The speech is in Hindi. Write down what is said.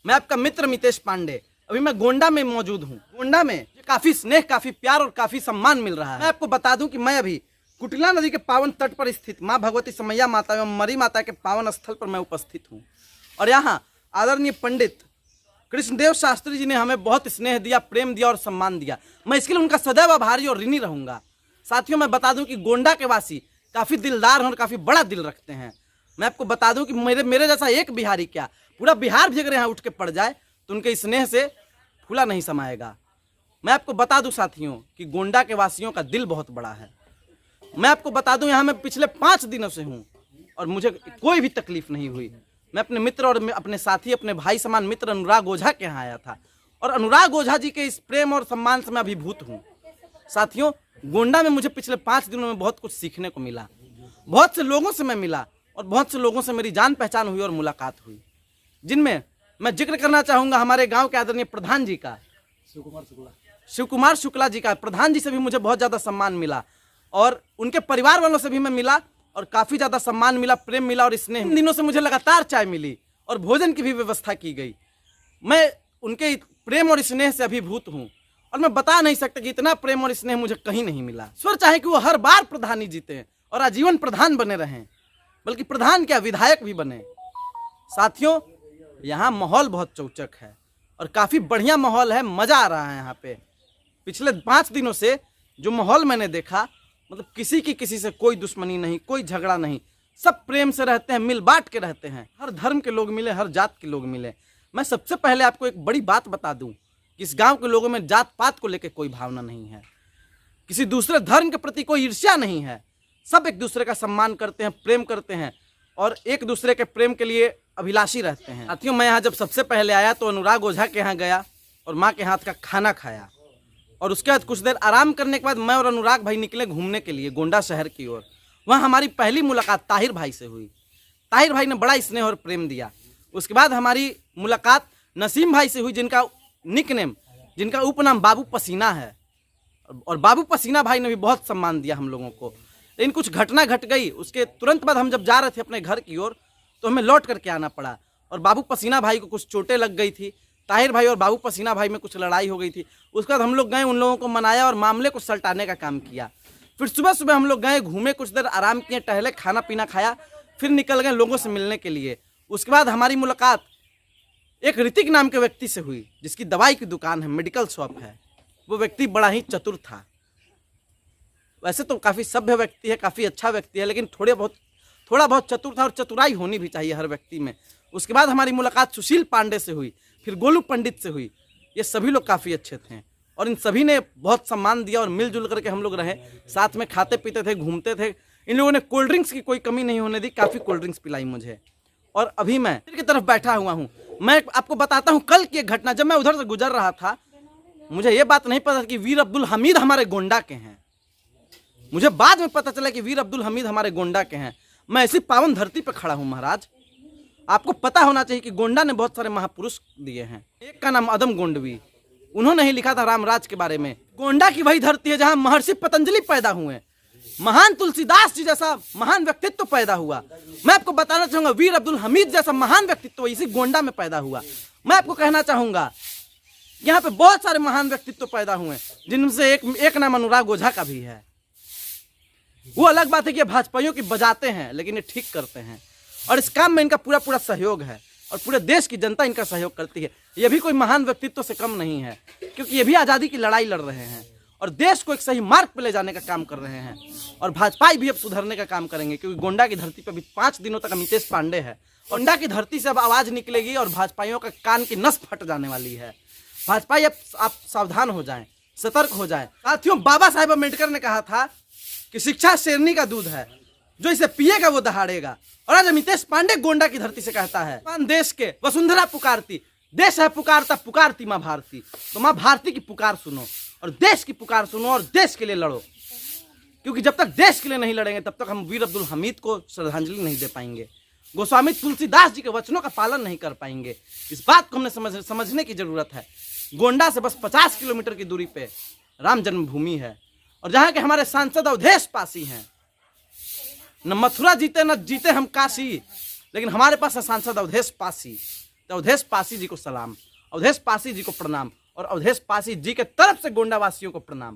मैं आपका मित्र मितेश पांडे। अभी मैं गोंडा में मौजूद हूँ। गोंडा में काफी स्नेह, काफी प्यार और काफी सम्मान मिल रहा है। मैं आपको बता दूं कि मैं अभी कुटिला नदी के पावन तट पर स्थित माँ भगवती समैया माता एवं मरी माता के पावन स्थल पर मैं उपस्थित हूँ। और यहाँ आदरणीय पंडित कृष्णदेव शास्त्री जी ने हमें बहुत स्नेह दिया, प्रेम दिया और सम्मान दिया। मैं इसके लिए उनका सदैव आभारी और ऋणी रहूंगा। साथियों, मैं बता दूं कि गोंडा के वासी काफी दिलदार हैं और काफी बड़ा दिल रखते हैं। मैं आपको बता दूं कि मेरे जैसा एक बिहारी क्या, पूरा बिहार भी अगर यहाँ उठ के पड़ जाए तो उनके स्नेह से फूला नहीं समाएगा। मैं आपको बता दूं साथियों कि गोंडा के वासियों का दिल बहुत बड़ा है। मैं आपको बता दूं यहाँ मैं पिछले 5 दिनों से हूँ और मुझे कोई भी तकलीफ नहीं हुई। मैं अपने मित्र और अपने साथी, अपने भाई समान मित्र अनुराग ओझा के यहाँ आया था और अनुराग ओझा जी के इस प्रेम और सम्मान से मैं अभिभूत हूँ। साथियों, गोंडा में मुझे पिछले 5 दिनों में बहुत कुछ सीखने को मिला। बहुत से लोगों से मैं मिला और बहुत से लोगों से मेरी जान पहचान हुई और मुलाकात हुई, जिनमें मैं जिक्र करना चाहूँगा हमारे गाँव के आदरणीय प्रधान जी का, शिव कुमार शुक्ला जी का। प्रधान जी से भी मुझे बहुत ज़्यादा सम्मान मिला और उनके परिवार वालों से भी मैं मिला और काफ़ी ज़्यादा सम्मान मिला, प्रेम मिला और स्नेह। इन दिनों से मुझे लगातार चाय मिली और भोजन की भी व्यवस्था की गई। मैं उनके प्रेम और स्नेह से अभिभूत हूँ और मैं बता नहीं सकता कि इतना प्रेम और स्नेह मुझे कहीं नहीं मिला। ईश्वर चाहे कि वो हर बार प्रधान ही जीते और आजीवन प्रधान बने रहें, बल्कि प्रधान क्या विधायक भी बने। साथियों, यहाँ माहौल बहुत चौचक है और काफ़ी बढ़िया माहौल है, मज़ा आ रहा है यहाँ पे। पिछले 5 दिनों से जो माहौल मैंने देखा, मतलब किसी की किसी से कोई दुश्मनी नहीं, कोई झगड़ा नहीं, सब प्रेम से रहते हैं, मिल बांट के रहते हैं। हर धर्म के लोग मिले, हर जात के लोग मिले। मैं सबसे पहले आपको एक बड़ी बात बता दूं कि इस गांव के लोगों में जात पात को लेकर कोई भावना नहीं है, किसी दूसरे धर्म के प्रति कोई ईर्ष्या नहीं है। सब एक दूसरे का सम्मान करते हैं, प्रेम करते हैं और एक दूसरे के प्रेम के लिए अभिलाषी रहते हैं। साथियों, मैं यहाँ जब सबसे पहले आया तो अनुराग ओझा के यहाँ गया और माँ के हाथ का खाना खाया और उसके बाद कुछ देर आराम करने के बाद मैं और अनुराग भाई निकले घूमने के लिए गोंडा शहर की ओर। वहाँ हमारी पहली मुलाकात ताहिर भाई से हुई। ताहिर भाई ने बड़ा स्नेह और प्रेम दिया। उसके बाद हमारी मुलाकात नसीम भाई से हुई, जिनका निकनेम, जिनका उपनाम बाबू पसीना है। और बाबू पसीना भाई ने भी बहुत सम्मान दिया हम लोगों को। लेकिन कुछ घटना घट गई, उसके तुरंत बाद हम जब जा रहे थे अपने घर की ओर तो हमें लौट करके आना पड़ा और बाबू पसीना भाई को कुछ चोटें लग गई थी। ताहिर भाई और बाबू पसीना भाई में कुछ लड़ाई हो गई थी। उसके बाद हम लोग गए, उन लोगों को मनाया और मामले को सलटाने का काम किया। फिर सुबह सुबह हम लोग गए, घूमे, कुछ देर आराम किए, टहले, खाना पीना खाया, फिर निकल गए लोगों से मिलने के लिए। उसके बाद हमारी मुलाकात एक ऋतिक नाम के व्यक्ति से हुई, जिसकी दवाई की दुकान है, मेडिकल शॉप है। वो व्यक्ति बड़ा ही चतुर था। वैसे तो काफ़ी सभ्य व्यक्ति है, काफ़ी अच्छा व्यक्ति है, लेकिन थोड़ा बहुत चतुर था और चतुराई होनी भी चाहिए हर व्यक्ति में। उसके बाद हमारी मुलाकात सुशील पांडे से हुई, फिर गोलू पंडित से हुई। ये सभी लोग काफ़ी अच्छे थे और इन सभी ने बहुत सम्मान दिया और मिलजुल करके हम लोग रहे, साथ में खाते पीते थे, घूमते थे। इन लोगों ने कोल्ड ड्रिंक्स की कोई कमी नहीं होने दी, काफ़ी कोल्ड ड्रिंक्स पिलाई मुझे। और अभी मैं की तरफ बैठा हुआ हूँ। मैं आपको बताता हूँ कल की एक घटना। जब मैं उधर से गुजर रहा था, मुझे ये बात नहीं पता कि वीर अब्दुल हमीद हमारे गोंडा के हैं। मुझे बाद में पता चला कि वीर अब्दुल हमीद हमारे गोंडा के हैं। मैं ऐसी पावन धरती पर खड़ा हूँ महाराज। आपको पता होना चाहिए कि गोंडा ने बहुत सारे महापुरुष दिए हैं। एक का नाम अदम गोंडवी, उन्होंने ही लिखा था रामराज के बारे में। गोंडा की वही धरती है जहाँ महर्षि पतंजलि पैदा हुए, महान तुलसीदास जी जैसा महान व्यक्तित्व पैदा हुआ। मैं आपको बताना चाहूंगा वीर अब्दुल हमीद जैसा महान व्यक्तित्व इसी गोंडा में पैदा हुआ। मैं आपको कहना चाहूंगा यहाँ पे बहुत सारे महान व्यक्तित्व पैदा हुए, जिनसे एक नाम अनुराग ओझा का भी है। वो अलग बात है कि भाजपाइयों की बजाते हैं, लेकिन ये ठीक करते हैं और इस काम में इनका पूरा पूरा सहयोग है और पूरे देश की जनता इनका सहयोग करती है। ये भी कोई महान व्यक्तित्व से कम नहीं है, क्योंकि ये भी आज़ादी की लड़ाई लड़ रहे हैं और देश को एक सही मार्ग पर ले जाने का काम कर रहे हैं। और भाजपाई भी अब सुधरने का काम करेंगे, क्योंकि गोंडा की धरती पर अभी 5 दिनों तक मितेश पांडे है। गोंडा की धरती से अब आवाज़ निकलेगी और भाजपाइयों का कान की नस फट जाने वाली है। भाजपाई अब आप सावधान हो जाएं, सतर्क हो जाएं। साथियों, बाबा साहेब अम्बेडकर ने कहा था कि शिक्षा शेरनी का दूध है, जो इसे पिएगा वो दहाड़ेगा। और आज मितेश पांडे गोंडा की धरती से कहता है, देश के वसुंधरा पुकारती, देश है पुकारता, पुकारती माँ भारती। तो माँ भारती की पुकार सुनो और देश की पुकार सुनो और देश के लिए लड़ो, क्योंकि जब तक देश के लिए नहीं लड़ेंगे तब तक हम वीर अब्दुल हमीद को श्रद्धांजलि नहीं दे पाएंगे, गोस्वामी तुलसीदास जी के वचनों का पालन नहीं कर पाएंगे। इस बात को हमने समझने की जरूरत है। गोंडा से बस 50 किलोमीटर की दूरी पे राम जन्मभूमि है और जहाँ के हमारे सांसद अवधेश पासी हैं। न मथुरा जीते न जीते हम काशी, लेकिन हमारे पास है सांसद अवधेश पासी। तो अवधेश पासी जी को सलाम, अवधेश पासी जी को प्रणाम और अवधेश पासी जी के तरफ से गोंडा वासियों को प्रणाम।